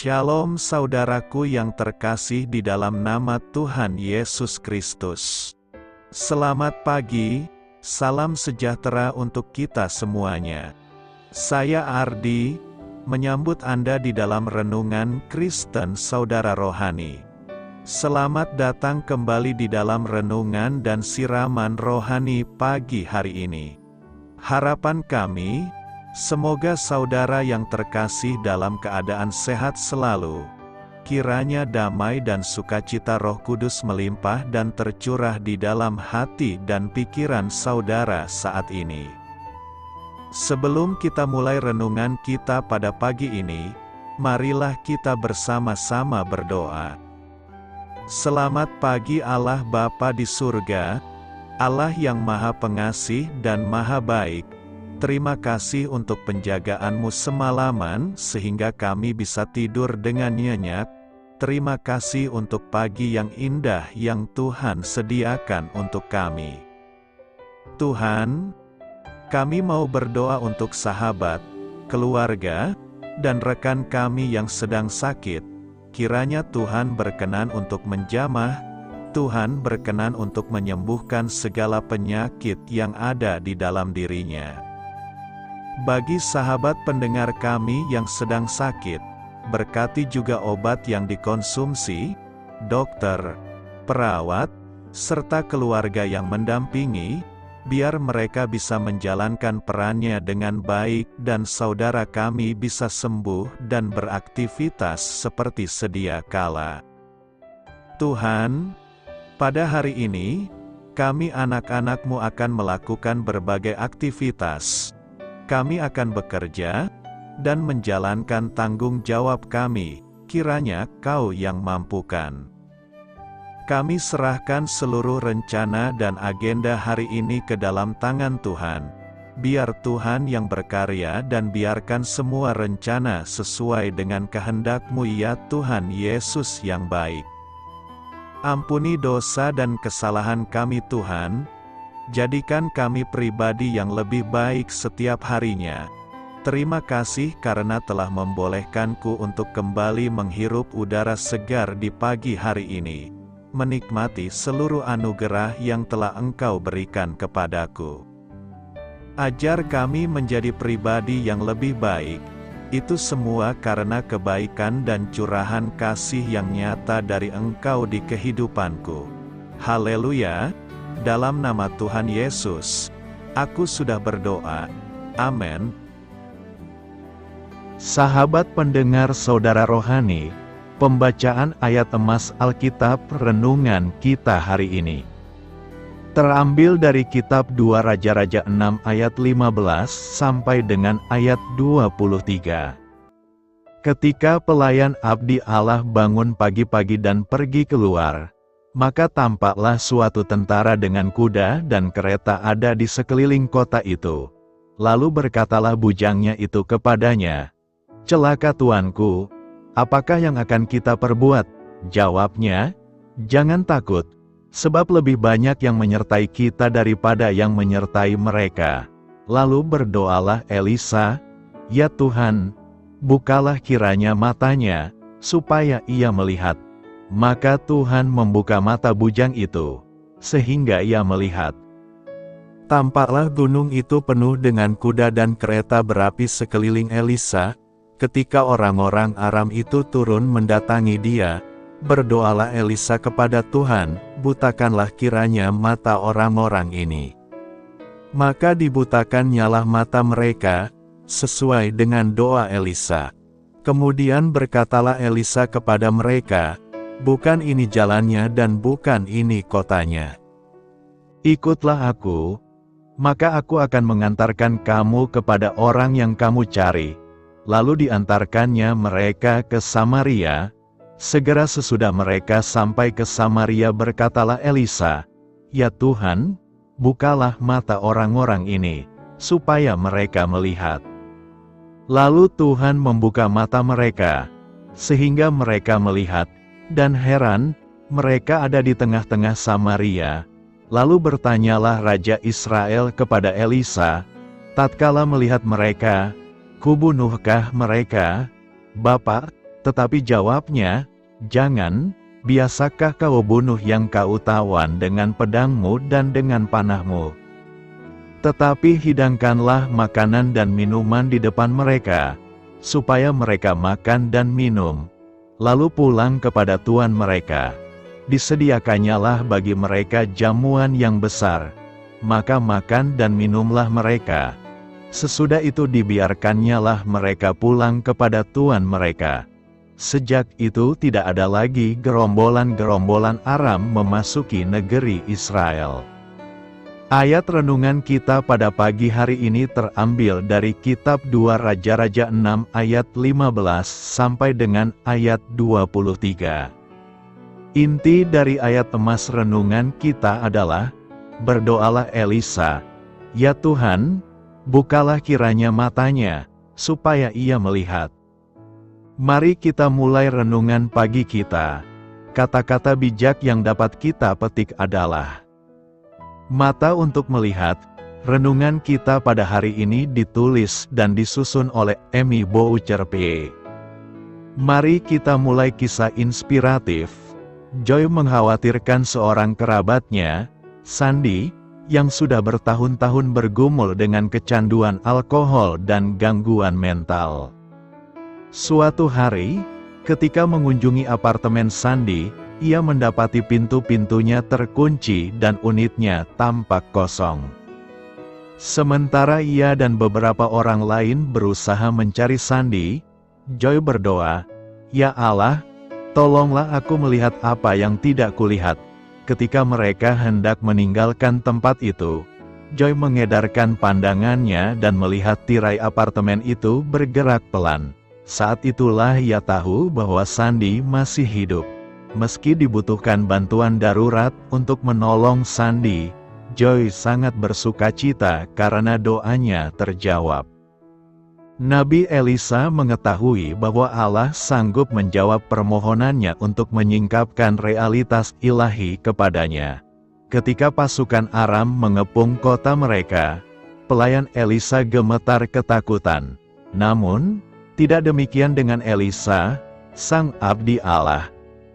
Shalom saudaraku yang terkasih di dalam nama Tuhan Yesus Kristus. Selamat pagi, salam sejahtera untuk kita semuanya. Saya Ardi, menyambut Anda di dalam renungan Kristen Saudara Rohani. Selamat datang kembali di dalam renungan dan siraman rohani pagi hari ini. Harapan kami, semoga saudara yang terkasih dalam keadaan sehat selalu. Kiranya damai dan sukacita Roh Kudus melimpah dan tercurah di dalam hati dan pikiran saudara saat ini. Sebelum kita mulai renungan kita pada pagi ini, marilah kita bersama-sama berdoa. Selamat pagi Allah Bapa di surga, Allah yang Maha Pengasih dan Maha Baik. Terima kasih untuk penjagaan-Mu semalaman sehingga kami bisa tidur dengan nyenyak. Terima kasih untuk pagi yang indah yang Tuhan sediakan untuk kami. Tuhan, kami mau berdoa untuk sahabat, keluarga, dan rekan kami yang sedang sakit. Kiranya Tuhan berkenan untuk menjamah, Tuhan berkenan untuk menyembuhkan segala penyakit yang ada di dalam dirinya. Bagi sahabat pendengar kami yang sedang sakit, berkati juga obat yang dikonsumsi, dokter, perawat, serta keluarga yang mendampingi, biar mereka bisa menjalankan perannya dengan baik dan saudara kami bisa sembuh dan beraktivitas seperti sedia kala. Tuhan, pada hari ini, kami anak-anak-Mu akan melakukan berbagai aktivitas. Kami akan bekerja dan menjalankan tanggung jawab kami, kiranya Kau yang mampukan. Kami serahkan seluruh rencana dan agenda hari ini ke dalam tangan Tuhan. Biar Tuhan yang berkarya dan biarkan semua rencana sesuai dengan kehendak-Mu ya Tuhan Yesus yang baik. Ampuni dosa dan kesalahan kami Tuhan, jadikan kami pribadi yang lebih baik setiap harinya. Terima kasih karena telah membolehkanku untuk kembali menghirup udara segar di pagi hari ini, menikmati seluruh anugerah yang telah Engkau berikan kepadaku. Ajar kami menjadi pribadi yang lebih baik, itu semua karena kebaikan dan curahan kasih yang nyata dari Engkau di kehidupanku. Haleluya! Dalam nama Tuhan Yesus, aku sudah berdoa. Amin. Sahabat pendengar saudara rohani, pembacaan ayat emas Alkitab renungan kita hari ini terambil dari kitab 2 Raja-Raja 6 ayat 15 sampai dengan ayat 23. Ketika pelayan abdi Allah bangun pagi-pagi dan pergi keluar, maka tampaklah suatu tentara dengan kuda dan kereta ada di sekeliling kota itu. Lalu berkatalah bujangnya itu kepadanya, "Celaka tuanku, apakah yang akan kita perbuat?" Jawabnya, "Jangan takut, sebab lebih banyak yang menyertai kita daripada yang menyertai mereka." Lalu berdoalah Elisa, "Ya Tuhan, bukalah kiranya matanya, supaya ia melihat." Maka Tuhan membuka mata bujang itu, sehingga ia melihat. Tampaklah gunung itu penuh dengan kuda dan kereta berapi sekeliling Elisa. Ketika orang-orang Aram itu turun mendatangi dia, berdoalah Elisa kepada Tuhan, "Butakanlah kiranya mata orang-orang ini." Maka dibutakannyalah mata mereka, sesuai dengan doa Elisa. Kemudian berkatalah Elisa kepada mereka, "Bukan ini jalannya dan bukan ini kotanya. Ikutlah aku, maka aku akan mengantarkan kamu kepada orang yang kamu cari." Lalu diantarkannya mereka ke Samaria. Segera sesudah mereka sampai ke Samaria berkatalah Elisa, "Ya Tuhan, bukalah mata orang-orang ini, supaya mereka melihat." Lalu Tuhan membuka mata mereka, sehingga mereka melihat. Dan heran, mereka ada di tengah-tengah Samaria. Lalu bertanyalah Raja Israel kepada Elisa, tatkala melihat mereka, "Kubunuhkah mereka, Bapa?" Tetapi jawabnya, "Jangan, biasakah kau bunuh yang kau tawan dengan pedangmu dan dengan panahmu? Tetapi hidangkanlah makanan dan minuman di depan mereka, supaya mereka makan dan minum, lalu pulang kepada tuan mereka. Disediakannyalah bagi mereka jamuan yang besar, maka makan dan minumlah mereka. Sesudah itu dibiarkannyalah mereka pulang kepada tuan mereka." Sejak itu tidak ada lagi gerombolan-gerombolan Aram memasuki negeri Israel. Ayat renungan kita pada pagi hari ini terambil dari kitab 2 Raja-Raja 6 ayat 15 sampai dengan ayat 23. Inti dari ayat emas renungan kita adalah, berdoalah Elisa, "Ya Tuhan, bukalah kiranya matanya, supaya ia melihat." Mari kita mulai renungan pagi kita. Kata-kata bijak yang dapat kita petik adalah mata untuk melihat. Renungan kita pada hari ini ditulis dan disusun oleh Amy Boucher P. Mari kita mulai kisah inspiratif. Joy mengkhawatirkan seorang kerabatnya, Sandy, yang sudah bertahun-tahun bergumul dengan kecanduan alkohol dan gangguan mental. Suatu hari, ketika mengunjungi apartemen Sandy, ia mendapati pintu-pintunya terkunci dan unitnya tampak kosong. Sementara ia dan beberapa orang lain berusaha mencari Sandy, Joy berdoa, "Ya Allah, tolonglah aku melihat apa yang tidak kulihat." Ketika mereka hendak meninggalkan tempat itu, Joy mengedarkan pandangannya dan melihat tirai apartemen itu bergerak pelan. Saat itulah ia tahu bahwa Sandy masih hidup. Meski dibutuhkan bantuan darurat untuk menolong Sandy, Joy sangat bersukacita karena doanya terjawab. Nabi Elisa mengetahui bahwa Allah sanggup menjawab permohonannya untuk menyingkapkan realitas ilahi kepadanya. Ketika pasukan Aram mengepung kota mereka, pelayan Elisa gemetar ketakutan. Namun, tidak demikian dengan Elisa, sang abdi Allah.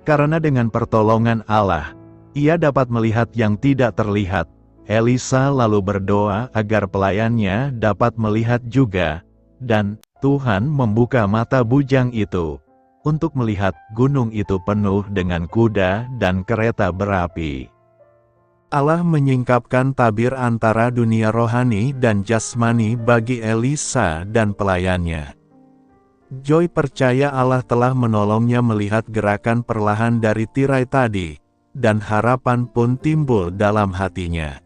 Karena dengan pertolongan Allah, ia dapat melihat yang tidak terlihat. Elisa lalu berdoa agar pelayannya dapat melihat juga, dan Tuhan membuka mata bujang itu, untuk melihat gunung itu penuh dengan kuda dan kereta berapi. Allah menyingkapkan tabir antara dunia rohani dan jasmani bagi Elisa dan pelayannya. Joy percaya Allah telah menolongnya melihat gerakan perlahan dari tirai tadi, dan harapan pun timbul dalam hatinya.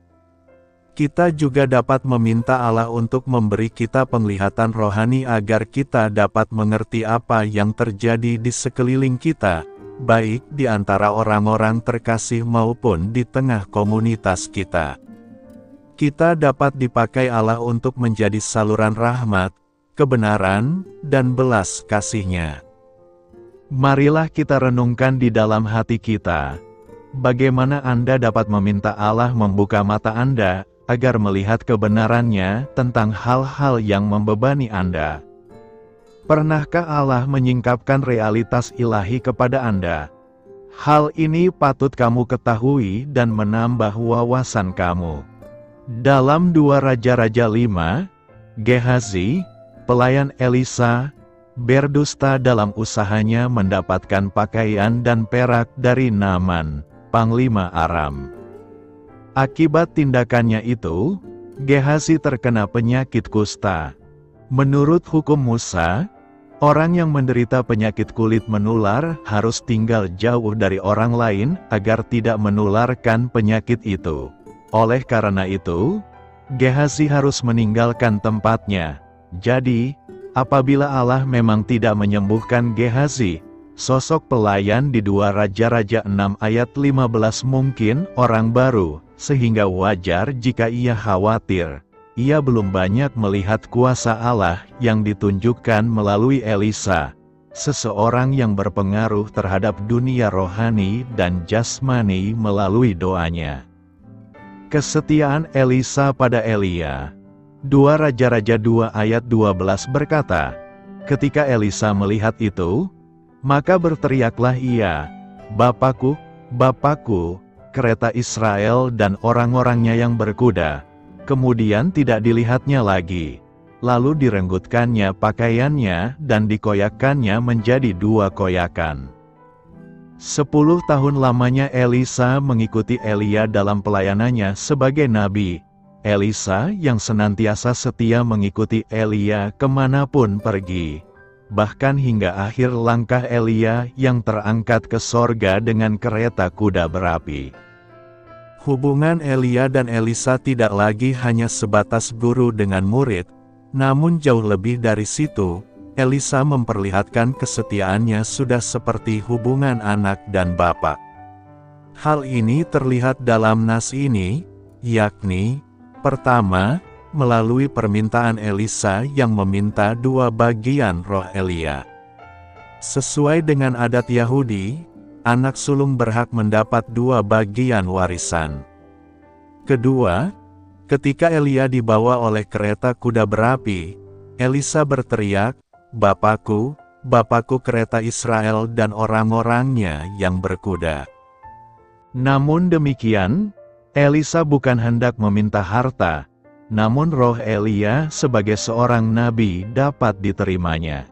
Kita juga dapat meminta Allah untuk memberi kita penglihatan rohani agar kita dapat mengerti apa yang terjadi di sekeliling kita, baik di antara orang-orang terkasih maupun di tengah komunitas kita. Kita dapat dipakai Allah untuk menjadi saluran rahmat, kebenaran, dan belas kasih-Nya. Marilah kita renungkan di dalam hati kita, bagaimana Anda dapat meminta Allah membuka mata Anda, agar melihat kebenaran-Nya tentang hal-hal yang membebani Anda. Pernahkah Allah menyingkapkan realitas ilahi kepada Anda? Hal ini patut kamu ketahui dan menambah wawasan kamu. Dalam 2 Raja-Raja 5, Gehazi, pelayan Elisa, berdusta dalam usahanya mendapatkan pakaian dan perak dari Naaman, panglima Aram. Akibat tindakannya itu, Gehazi terkena penyakit kusta. Menurut hukum Musa, orang yang menderita penyakit kulit menular harus tinggal jauh dari orang lain agar tidak menularkan penyakit itu. Oleh karena itu, Gehazi harus meninggalkan tempatnya. Jadi, apabila Allah memang tidak menyembuhkan Gehazi, sosok pelayan di 2 Raja-Raja 6 ayat 15 mungkin orang baru, sehingga wajar jika ia khawatir. Ia belum banyak melihat kuasa Allah yang ditunjukkan melalui Elisa, seseorang yang berpengaruh terhadap dunia rohani dan jasmani melalui doanya. Kesetiaan Elisa pada Elia. 2 Raja-Raja 2 ayat 12 berkata, ketika Elisa melihat itu, Maka berteriaklah ia, Bapakku, Bapakku, kereta Israel dan orang-orangnya yang berkuda. Kemudian tidak dilihatnya lagi. Lalu direnggutkannya pakaiannya dan dikoyakkannya menjadi 2 koyakan. 10 tahun lamanya Elisa mengikuti Elia dalam pelayanannya sebagai nabi. Elisa yang senantiasa setia mengikuti Elia kemanapun pergi. Bahkan hingga akhir langkah Elia yang terangkat ke sorga dengan kereta kuda berapi. Hubungan Elia dan Elisa tidak lagi hanya sebatas guru dengan murid, namun jauh lebih dari situ. Elisa memperlihatkan kesetiaannya sudah seperti hubungan anak dan bapak. Hal ini terlihat dalam nas ini, yakni, pertama, melalui permintaan Elisa yang meminta 2 bagian roh Elia. Sesuai dengan adat Yahudi, anak sulung berhak mendapat 2 bagian warisan. Kedua, ketika Elia dibawa oleh kereta kuda berapi, Elisa berteriak, Bapakku, Bapakku kereta Israel dan orang-orangnya yang berkuda. Namun demikian, Elisa bukan hendak meminta harta, namun roh Elia sebagai seorang nabi dapat diterimanya.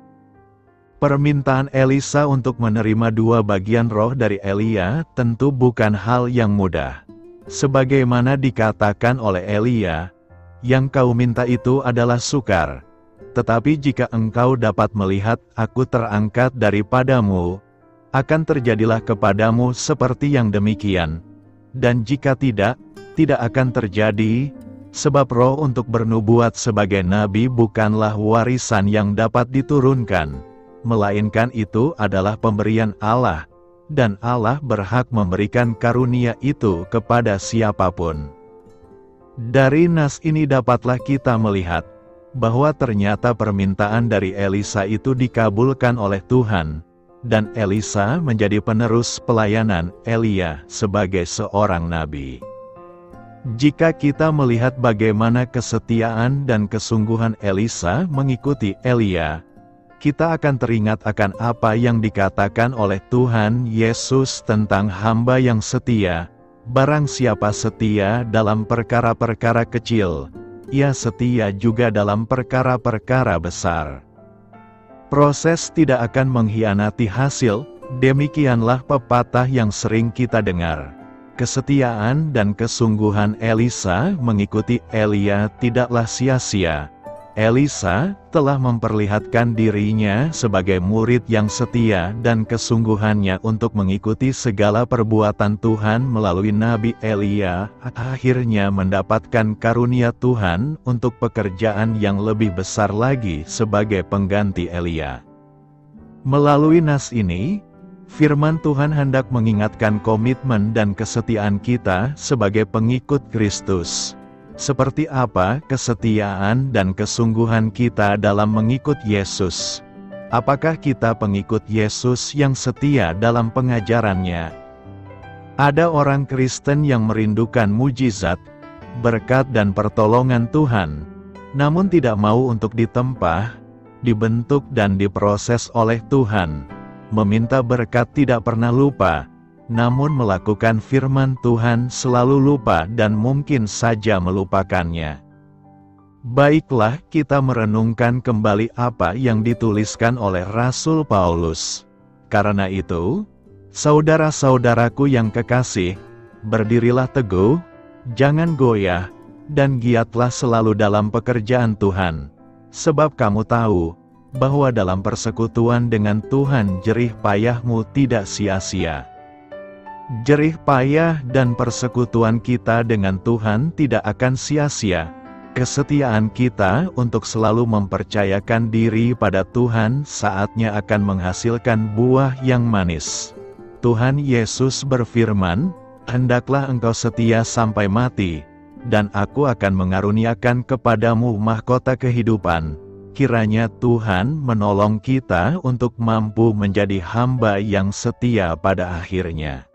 Permintaan Elisa untuk menerima 2 bagian roh dari Elia tentu bukan hal yang mudah. Sebagaimana dikatakan oleh Elia, yang kau minta itu adalah sukar. Tetapi jika engkau dapat melihat aku terangkat daripadamu, akan terjadilah kepadamu seperti yang demikian. Dan jika tidak, tidak akan terjadi, sebab roh untuk bernubuat sebagai nabi bukanlah warisan yang dapat diturunkan, melainkan itu adalah pemberian Allah, dan Allah berhak memberikan karunia itu kepada siapapun. Dari nas ini dapatlah kita melihat, bahwa ternyata permintaan dari Elisa itu dikabulkan oleh Tuhan, dan Elisa menjadi penerus pelayanan Elia sebagai seorang nabi. Jika kita melihat bagaimana kesetiaan dan kesungguhan Elisa mengikuti Elia, kita akan teringat akan apa yang dikatakan oleh Tuhan Yesus tentang hamba yang setia. Barang siapa setia dalam perkara-perkara kecil, ia setia juga dalam perkara-perkara besar. Proses tidak akan mengkhianati hasil, demikianlah pepatah yang sering kita dengar. Kesetiaan dan kesungguhan Elisa mengikuti Elia tidaklah sia-sia. Elisa telah memperlihatkan dirinya sebagai murid yang setia dan kesungguhannya untuk mengikuti segala perbuatan Tuhan melalui Nabi Elia, akhirnya mendapatkan karunia Tuhan untuk pekerjaan yang lebih besar lagi sebagai pengganti Elia. Melalui nas ini, firman Tuhan hendak mengingatkan komitmen dan kesetiaan kita sebagai pengikut Kristus. Seperti apa kesetiaan dan kesungguhan kita dalam mengikut Yesus? Apakah kita pengikut Yesus yang setia dalam pengajarannya? Ada orang Kristen yang merindukan mujizat, berkat dan pertolongan Tuhan, namun tidak mau untuk ditempa, dibentuk dan diproses oleh Tuhan. Meminta berkat tidak pernah lupa, namun melakukan firman Tuhan selalu lupa dan mungkin saja melupakannya. Baiklah kita merenungkan kembali apa yang dituliskan oleh Rasul Paulus. Karena itu, saudara-saudaraku yang kekasih, berdirilah teguh, jangan goyah, dan giatlah selalu dalam pekerjaan Tuhan. Sebab kamu tahu, bahwa dalam persekutuan dengan Tuhan jerih payahmu tidak sia-sia. Jerih payah dan persekutuan kita dengan Tuhan tidak akan sia-sia. Kesetiaan kita untuk selalu mempercayakan diri pada Tuhan saatnya akan menghasilkan buah yang manis. Tuhan Yesus berfirman, "Hendaklah engkau setia sampai mati, dan aku akan mengaruniakan kepadamu mahkota kehidupan." Kiranya Tuhan menolong kita untuk mampu menjadi hamba yang setia pada akhirnya.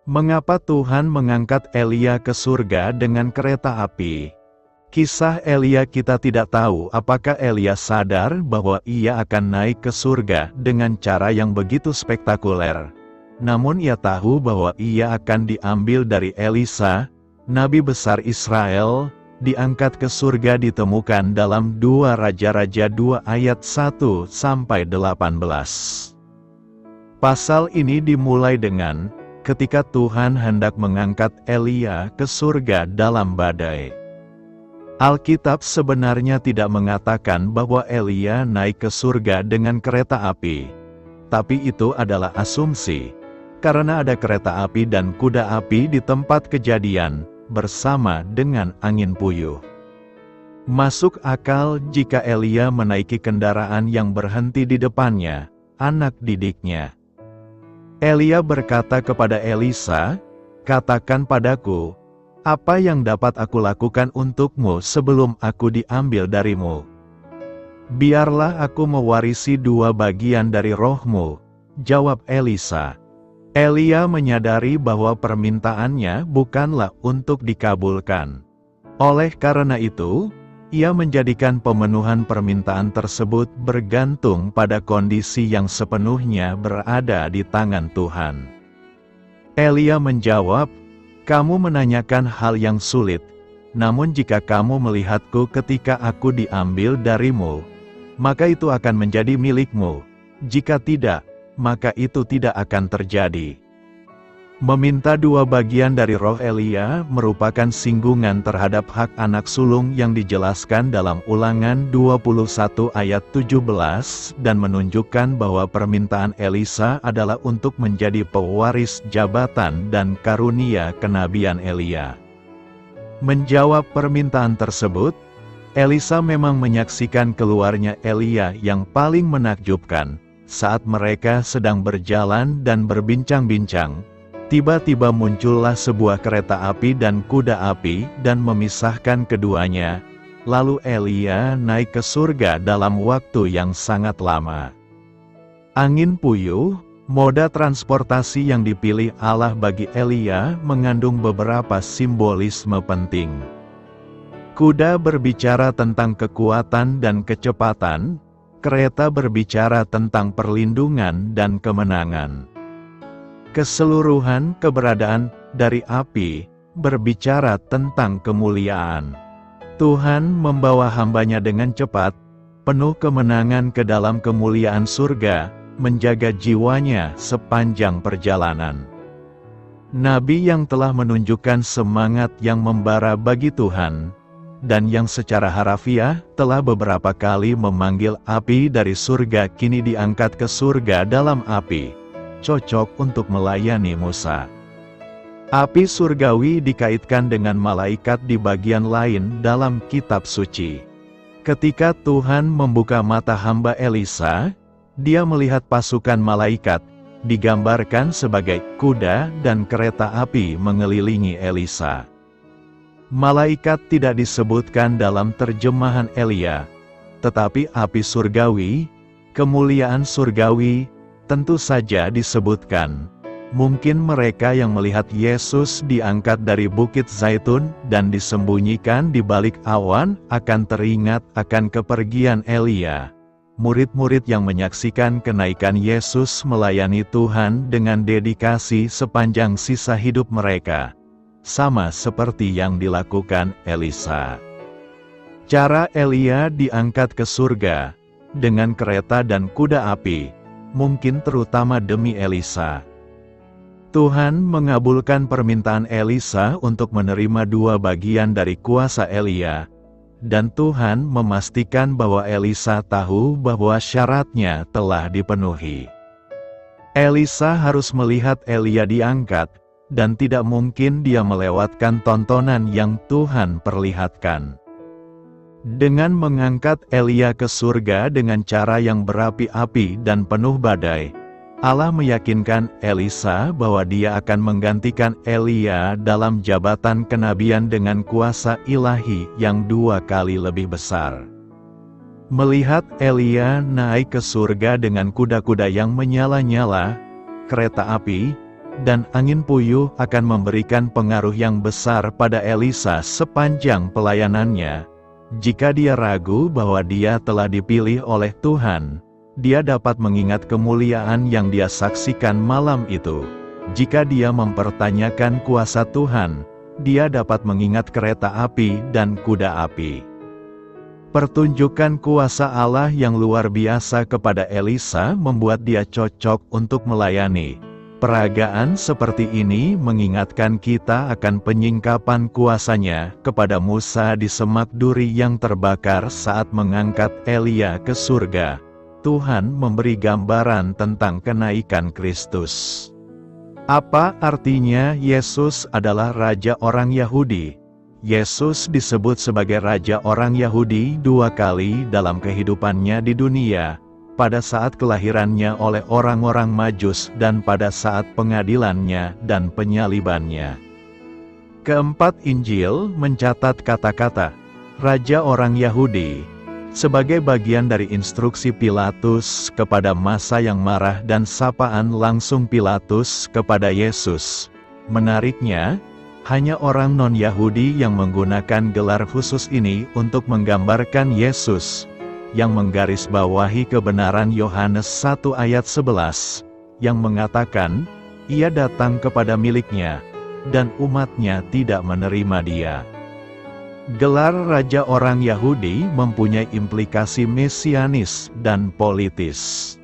Mengapa Tuhan mengangkat Elia ke surga dengan kereta api? Kisah Elia kita tidak tahu apakah Elia sadar bahwa ia akan naik ke surga dengan cara yang begitu spektakuler. Namun ia tahu bahwa ia akan diambil dari Elisa, Nabi besar Israel, diangkat ke surga ditemukan dalam 2 Raja-Raja 2 ayat 1-18. Pasal ini dimulai dengan, ketika Tuhan hendak mengangkat Elia ke surga dalam badai. Alkitab sebenarnya tidak mengatakan bahwa Elia naik ke surga dengan kereta api. Tapi itu adalah asumsi, karena ada kereta api dan kuda api di tempat kejadian, bersama dengan angin puyuh. Masuk akal jika Elia menaiki kendaraan yang berhenti di depannya, anak didiknya. Elia berkata kepada Elisa, "Katakan padaku, apa yang dapat aku lakukan untukmu sebelum aku diambil darimu? Biarlah aku mewarisi 2 bagian dari rohmu," jawab Elisa. Elia menyadari bahwa permintaannya bukanlah untuk dikabulkan. Oleh karena itu, ia menjadikan pemenuhan permintaan tersebut bergantung pada kondisi yang sepenuhnya berada di tangan Tuhan. Elia menjawab, "Kamu menanyakan hal yang sulit, namun jika kamu melihatku ketika aku diambil darimu, maka itu akan menjadi milikmu. Jika tidak, maka itu tidak akan terjadi." Meminta 2 bagian dari roh Elia merupakan singgungan terhadap hak anak sulung yang dijelaskan dalam Ulangan 21 ayat 17 dan menunjukkan bahwa permintaan Elisa adalah untuk menjadi pewaris jabatan dan karunia kenabian Elia. Menjawab permintaan tersebut, Elisa memang menyaksikan keluarnya Elia yang paling menakjubkan. Saat mereka sedang berjalan dan berbincang-bincang, tiba-tiba muncullah sebuah kereta api dan kuda api dan memisahkan keduanya. Lalu Elia naik ke surga dalam waktu yang sangat lama. Angin puyuh, moda transportasi yang dipilih Allah bagi Elia, mengandung beberapa simbolisme penting. Kuda berbicara tentang kekuatan dan kecepatan, kereta berbicara tentang perlindungan dan kemenangan. Keseluruhan keberadaan dari api berbicara tentang kemuliaan. Tuhan membawa hambanya dengan cepat, penuh kemenangan ke dalam kemuliaan surga, menjaga jiwanya sepanjang perjalanan. Nabi yang telah menunjukkan semangat yang membara bagi Tuhan, dan yang secara harafiah telah beberapa kali memanggil api dari surga kini diangkat ke surga dalam api, cocok untuk melayani Musa. Api surgawi dikaitkan dengan malaikat di bagian lain dalam kitab suci. Ketika Tuhan membuka mata hamba Elisa, dia melihat pasukan malaikat, digambarkan sebagai kuda dan kereta api mengelilingi Elisa. Malaikat tidak disebutkan dalam terjemahan Elia, tetapi api surgawi, kemuliaan surgawi, tentu saja disebutkan. Mungkin mereka yang melihat Yesus diangkat dari Bukit Zaitun dan disembunyikan di balik awan akan teringat akan kepergian Elia. Murid-murid yang menyaksikan kenaikan Yesus melayani Tuhan dengan dedikasi sepanjang sisa hidup mereka. Sama seperti yang dilakukan Elisa. Cara Elia diangkat ke surga dengan kereta dan kuda api, mungkin terutama demi Elisa. Tuhan mengabulkan permintaan Elisa untuk menerima 2 bagian dari kuasa Elia, dan Tuhan memastikan bahwa Elisa tahu bahwa syaratnya telah dipenuhi. Elisa harus melihat Elia diangkat, dan tidak mungkin dia melewatkan tontonan yang Tuhan perlihatkan. Dengan mengangkat Elia ke surga dengan cara yang berapi-api dan penuh badai, Allah meyakinkan Elisa bahwa dia akan menggantikan Elia dalam jabatan kenabian dengan kuasa ilahi yang 2 kali lebih besar. Melihat Elia naik ke surga dengan kuda-kuda yang menyala-nyala, kereta api, dan angin puyuh akan memberikan pengaruh yang besar pada Elisa sepanjang pelayanannya. Jika dia ragu bahwa dia telah dipilih oleh Tuhan, dia dapat mengingat kemuliaan yang dia saksikan malam itu. Jika dia mempertanyakan kuasa Tuhan, dia dapat mengingat kereta api dan kuda api. Pertunjukan kuasa Allah yang luar biasa kepada Elisa membuat dia cocok untuk melayani. Peragaan seperti ini mengingatkan kita akan penyingkapan kuasanya kepada Musa di semak duri yang terbakar saat mengangkat Elia ke surga. Tuhan memberi gambaran tentang kenaikan Kristus. Apa artinya Yesus adalah Raja orang Yahudi? Yesus disebut sebagai Raja orang Yahudi 2 kali dalam kehidupannya di dunia, pada saat kelahirannya oleh orang-orang Majus dan pada saat pengadilannya dan penyalibannya. Keempat Injil mencatat kata-kata Raja orang Yahudi sebagai bagian dari instruksi Pilatus kepada massa yang marah dan sapaan langsung Pilatus kepada Yesus. Menariknya, hanya orang non-Yahudi yang menggunakan gelar khusus ini untuk menggambarkan Yesus, yang menggarisbawahi kebenaran Yohanes 1 ayat 11, yang mengatakan, ia datang kepada miliknya, dan umatnya tidak menerima dia. Gelar Raja orang Yahudi mempunyai implikasi mesianis dan politis.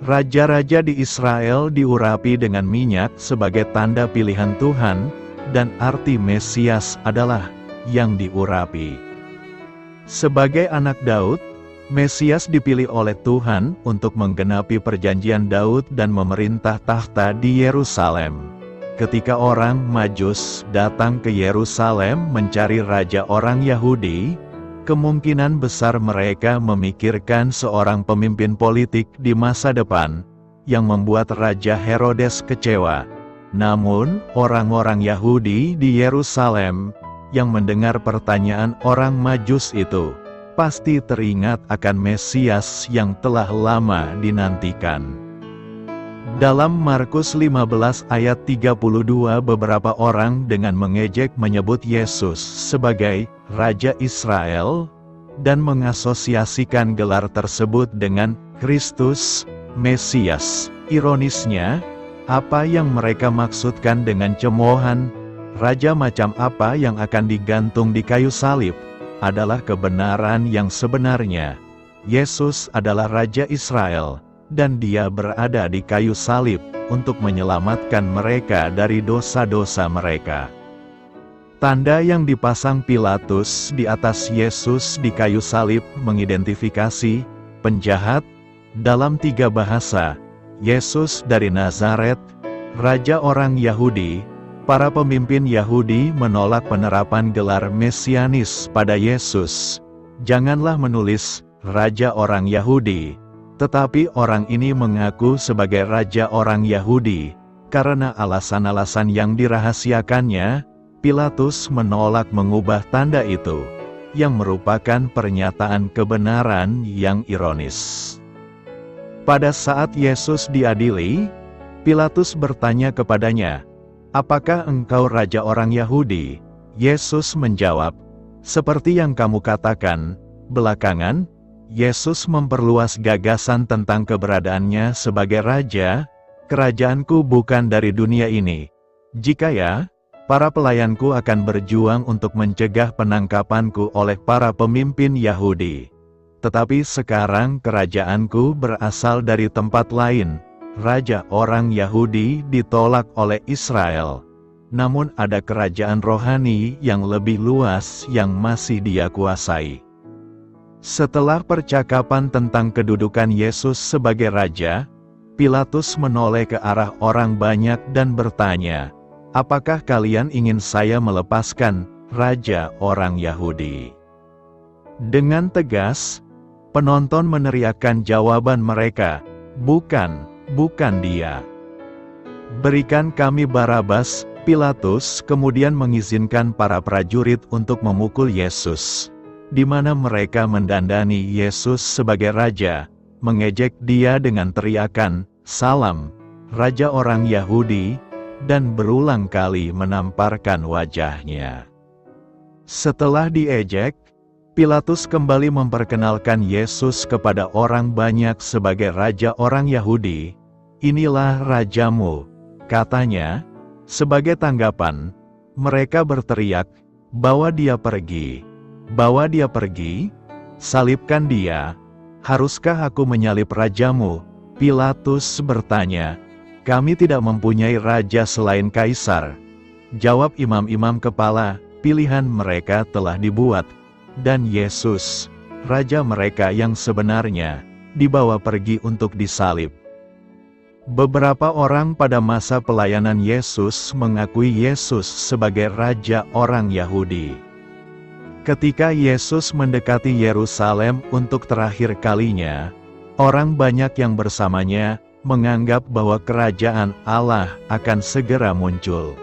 Raja-raja di Israel diurapi dengan minyak sebagai tanda pilihan Tuhan, dan arti Mesias adalah yang diurapi. Sebagai anak Daud, Mesias dipilih oleh Tuhan untuk menggenapi perjanjian Daud dan memerintah tahta di Yerusalem. Ketika orang Majus datang ke Yerusalem mencari raja orang Yahudi, kemungkinan besar mereka memikirkan seorang pemimpin politik di masa depan, yang membuat Raja Herodes kecewa. Namun, orang-orang Yahudi di Yerusalem yang mendengar pertanyaan orang Majus itu, pasti teringat akan Mesias yang telah lama dinantikan. Dalam Markus 15 ayat 32 beberapa orang dengan mengejek menyebut Yesus sebagai Raja Israel, dan mengasosiasikan gelar tersebut dengan Kristus, Mesias. Ironisnya, apa yang mereka maksudkan dengan cemoohan, raja macam apa yang akan digantung di kayu salib, adalah kebenaran yang sebenarnya. Yesus adalah Raja Israel, dan dia berada di kayu salib untuk menyelamatkan mereka dari dosa-dosa mereka. Tanda yang dipasang Pilatus di atas Yesus di kayu salib mengidentifikasi penjahat dalam 3 bahasa. Yesus dari Nazaret, Raja orang Yahudi. Para pemimpin Yahudi menolak penerapan gelar mesianis pada Yesus. Janganlah menulis Raja orang Yahudi, tetapi orang ini mengaku sebagai Raja orang Yahudi. Karena alasan-alasan yang dirahasiakannya, Pilatus menolak mengubah tanda itu, yang merupakan pernyataan kebenaran yang ironis. Pada saat Yesus diadili, Pilatus bertanya kepadanya, "Apakah engkau Raja orang Yahudi?" Yesus menjawab, "Seperti yang kamu katakan." Belakangan, Yesus memperluas gagasan tentang keberadaannya sebagai Raja. "Kerajaanku bukan dari dunia ini. Jika ya, para pelayanku akan berjuang untuk mencegah penangkapanku oleh para pemimpin Yahudi. Tetapi sekarang kerajaanku berasal dari tempat lain." Raja orang Yahudi ditolak oleh Israel. Namun ada kerajaan rohani yang lebih luas yang masih dia kuasai. Setelah percakapan tentang kedudukan Yesus sebagai Raja, Pilatus menoleh ke arah orang banyak dan bertanya, "Apakah kalian ingin saya melepaskan Raja orang Yahudi?" Dengan tegas, penonton meneriakkan jawaban mereka, "Bukan, bukan dia. Berikan kami Barabas." Pilatus kemudian mengizinkan para prajurit untuk memukul Yesus, di mana mereka mendandani Yesus sebagai raja, mengejek dia dengan teriakan, "Salam, Raja orang Yahudi." dan berulang kali menamparkan wajahnya. Setelah diejek, Pilatus kembali memperkenalkan Yesus kepada orang banyak sebagai raja orang Yahudi. "Inilah rajamu," katanya. Sebagai tanggapan, mereka berteriak, "Bawa dia pergi! Bawa dia pergi! Salibkan dia! Haruskah aku menyalib rajamu?" Pilatus bertanya, "Kami tidak mempunyai raja selain Kaisar." Jawab imam-imam kepala, "Pilihan mereka telah dibuat, dan Yesus, raja mereka yang sebenarnya, dibawa pergi untuk disalib." Beberapa orang pada masa pelayanan Yesus mengakui Yesus sebagai raja orang Yahudi. Ketika Yesus mendekati Yerusalem untuk terakhir kalinya, orang banyak yang bersamanya menganggap bahwa kerajaan Allah akan segera muncul.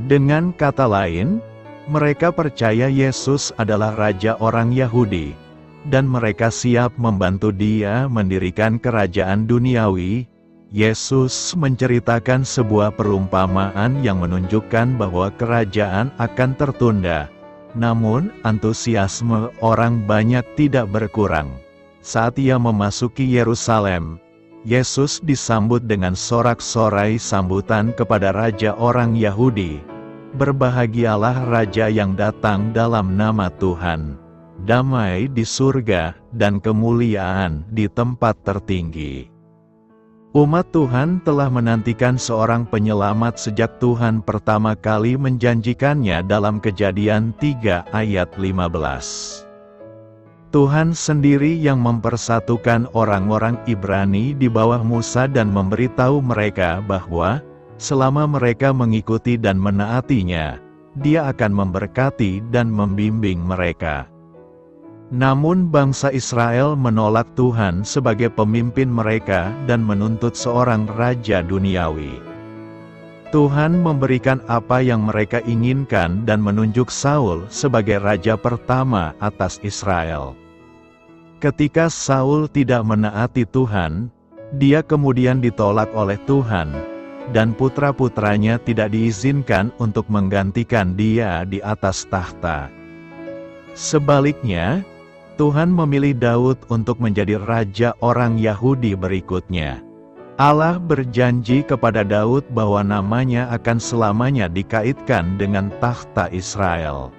Dengan kata lain, mereka percaya Yesus adalah raja orang Yahudi, dan mereka siap membantu Dia mendirikan kerajaan duniawi. Yesus menceritakan sebuah perumpamaan yang menunjukkan bahwa kerajaan akan tertunda. Namun, antusiasme orang banyak tidak berkurang. Saat Ia memasuki Yerusalem, Yesus disambut dengan sorak-sorai sambutan kepada raja orang Yahudi. "Berbahagialah raja yang datang dalam nama Tuhan. Damai di surga dan kemuliaan di tempat tertinggi." Umat Tuhan telah menantikan seorang penyelamat sejak Tuhan pertama kali menjanjikannya dalam Kejadian 3 ayat 15. Tuhan sendiri yang mempersatukan orang-orang Ibrani di bawah Musa dan memberitahu mereka bahwa selama mereka mengikuti dan menaatinya, Dia akan memberkati dan membimbing mereka. Namun bangsa Israel menolak Tuhan sebagai pemimpin mereka dan menuntut seorang raja duniawi. Tuhan memberikan apa yang mereka inginkan dan menunjuk Saul sebagai raja pertama atas Israel. Ketika Saul tidak menaati Tuhan, dia kemudian ditolak oleh Tuhan, dan putra-putranya tidak diizinkan untuk menggantikan dia di atas tahta. Sebaliknya, Tuhan memilih Daud untuk menjadi raja orang Yahudi berikutnya. Allah berjanji kepada Daud bahwa namanya akan selamanya dikaitkan dengan tahta Israel.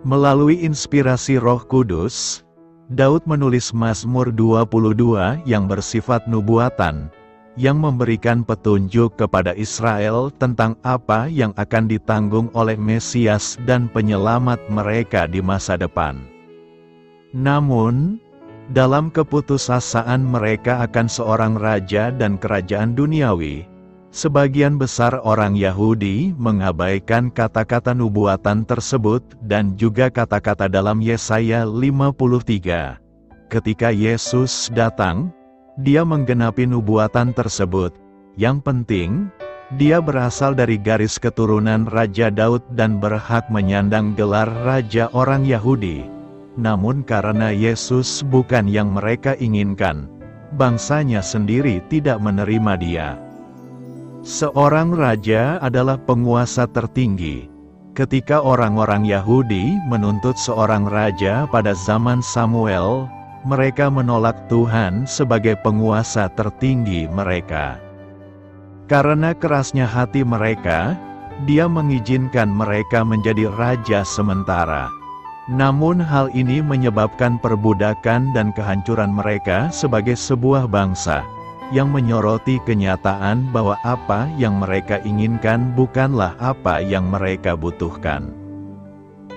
Melalui inspirasi Roh Kudus, Daud menulis Mazmur 22 yang bersifat nubuatan, yang memberikan petunjuk kepada Israel tentang apa yang akan ditanggung oleh Mesias dan penyelamat mereka di masa depan. Namun, dalam keputusasaan mereka akan seorang raja dan kerajaan duniawi, sebagian besar orang Yahudi mengabaikan kata-kata nubuatan tersebut dan juga kata-kata dalam Yesaya 53. Ketika Yesus datang, Dia menggenapi nubuatan tersebut. Yang penting, Dia berasal dari garis keturunan Raja Daud dan berhak menyandang gelar Raja orang Yahudi. Namun karena Yesus bukan yang mereka inginkan, bangsanya sendiri tidak menerima Dia. Seorang raja adalah penguasa tertinggi. Ketika orang-orang Yahudi menuntut seorang raja pada zaman Samuel, mereka menolak Tuhan sebagai penguasa tertinggi mereka. Karena kerasnya hati mereka, Dia mengizinkan mereka menjadi raja sementara. Namun hal ini menyebabkan perbudakan dan kehancuran mereka sebagai sebuah bangsa, yang menyoroti kenyataan bahwa apa yang mereka inginkan bukanlah apa yang mereka butuhkan.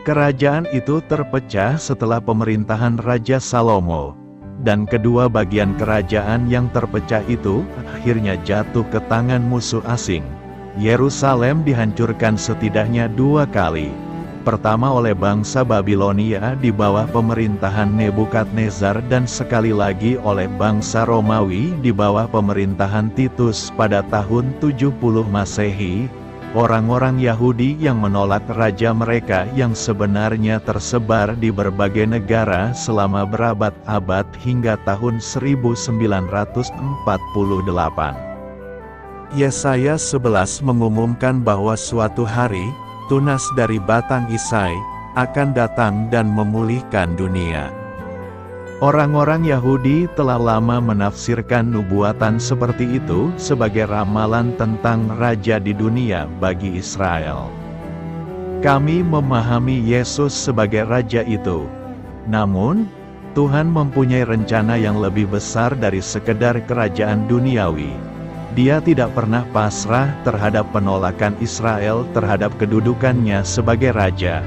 Kerajaan itu terpecah setelah pemerintahan Raja Salomo, dan kedua bagian kerajaan yang terpecah itu akhirnya jatuh ke tangan musuh asing. Yerusalem dihancurkan setidaknya 2 kali. Pertama oleh bangsa Babilonia di bawah pemerintahan Nebukadnezar dan sekali lagi oleh bangsa Romawi di bawah pemerintahan Titus pada tahun 70 Masehi. Orang-orang Yahudi yang menolak raja mereka yang sebenarnya tersebar di berbagai negara selama berabad-abad hingga tahun 1948. Yesaya 11 mengumumkan bahwa suatu hari, tunas dari batang Isai, akan datang dan memulihkan dunia. Orang-orang Yahudi telah lama menafsirkan nubuatan seperti itu sebagai ramalan tentang raja di dunia bagi Israel. Kami memahami Yesus sebagai raja itu. Namun, Tuhan mempunyai rencana yang lebih besar dari sekedar kerajaan duniawi. Dia tidak pernah pasrah terhadap penolakan Israel terhadap kedudukannya sebagai raja,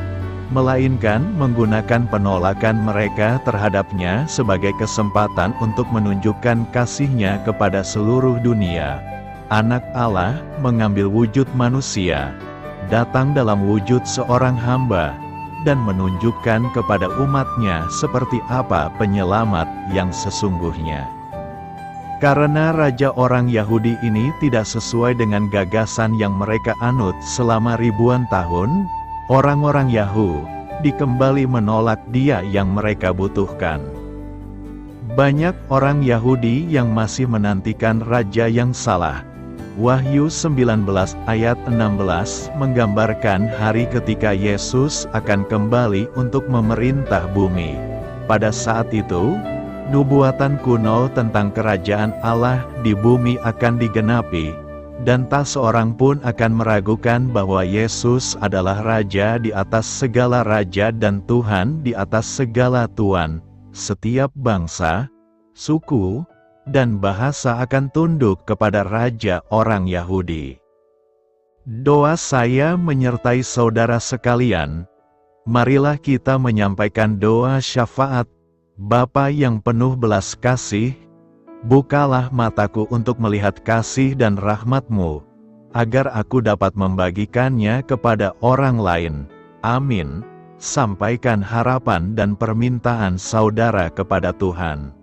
melainkan menggunakan penolakan mereka terhadapnya sebagai kesempatan untuk menunjukkan kasih-Nya kepada seluruh dunia. Anak Allah mengambil wujud manusia, datang dalam wujud seorang hamba, dan menunjukkan kepada umat-Nya seperti apa penyelamat yang sesungguhnya. Karena raja orang Yahudi ini tidak sesuai dengan gagasan yang mereka anut selama ribuan tahun, orang-orang Yahudi kembali menolak Dia yang mereka butuhkan. Banyak orang Yahudi yang masih menantikan raja yang salah. Wahyu 19 ayat 16 menggambarkan hari ketika Yesus akan kembali untuk memerintah bumi. Pada saat itu, nubuatan kuno tentang kerajaan Allah di bumi akan digenapi, dan tak seorang pun akan meragukan bahwa Yesus adalah Raja di atas segala raja dan Tuhan di atas segala tuan. Setiap bangsa, suku, dan bahasa akan tunduk kepada Raja orang Yahudi. Doa saya menyertai saudara sekalian. Marilah kita menyampaikan doa syafaat. Bapa yang penuh belas kasih, bukalah mataku untuk melihat kasih dan rahmat-Mu, agar aku dapat membagikannya kepada orang lain. Amin. Sampaikan harapan dan permintaan saudara kepada Tuhan.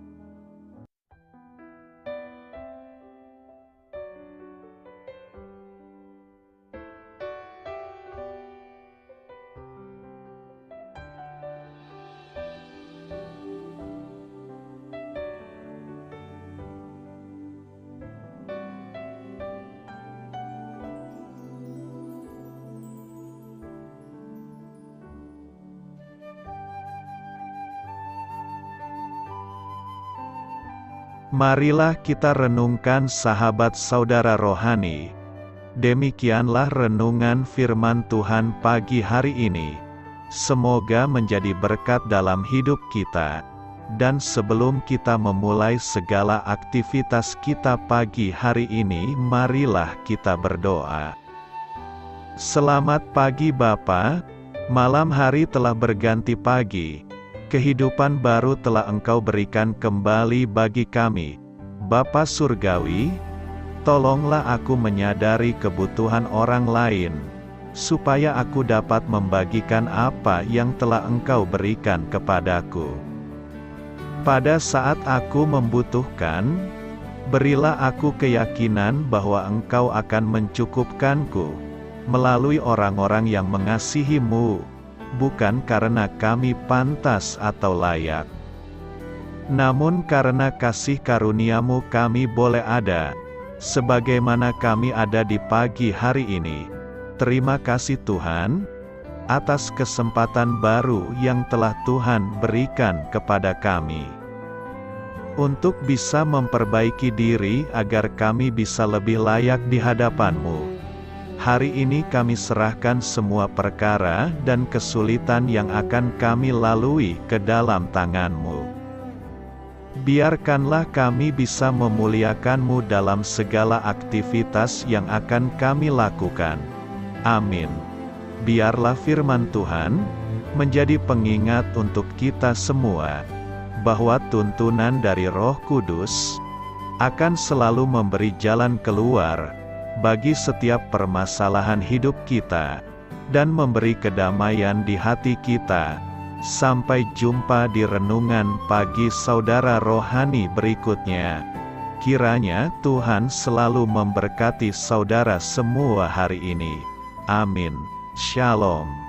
Marilah kita renungkan sahabat saudara rohani. Demikianlah renungan firman Tuhan pagi hari ini. Semoga menjadi berkat dalam hidup kita. Dan sebelum kita memulai segala aktivitas kita pagi hari ini, marilah kita berdoa. Selamat pagi Bapa, malam hari telah berganti pagi. Kehidupan baru telah Engkau berikan kembali bagi kami. Bapa Surgawi, tolonglah aku menyadari kebutuhan orang lain, supaya aku dapat membagikan apa yang telah Engkau berikan kepadaku. Pada saat aku membutuhkan, berilah aku keyakinan bahwa Engkau akan mencukupkanku, melalui orang-orang yang mengasihi-Mu, bukan karena kami pantas atau layak, namun karena kasih karunia-Mu kami boleh ada, sebagaimana kami ada di pagi hari ini. Terima kasih Tuhan, atas kesempatan baru yang telah Tuhan berikan kepada kami, untuk bisa memperbaiki diri agar kami bisa lebih layak di hadapan-Mu. Hari ini kami serahkan semua perkara dan kesulitan yang akan kami lalui ke dalam tangan-Mu. Biarkanlah kami bisa memuliakan-Mu dalam segala aktivitas yang akan kami lakukan. Amin. Biarlah firman Tuhan menjadi pengingat untuk kita semua, bahwa tuntunan dari Roh Kudus akan selalu memberi jalan keluar bagi setiap permasalahan hidup kita, dan memberi kedamaian di hati kita. Sampai jumpa di renungan pagi saudara rohani berikutnya. Kiranya Tuhan selalu memberkati saudara semua hari ini. Amin. Shalom.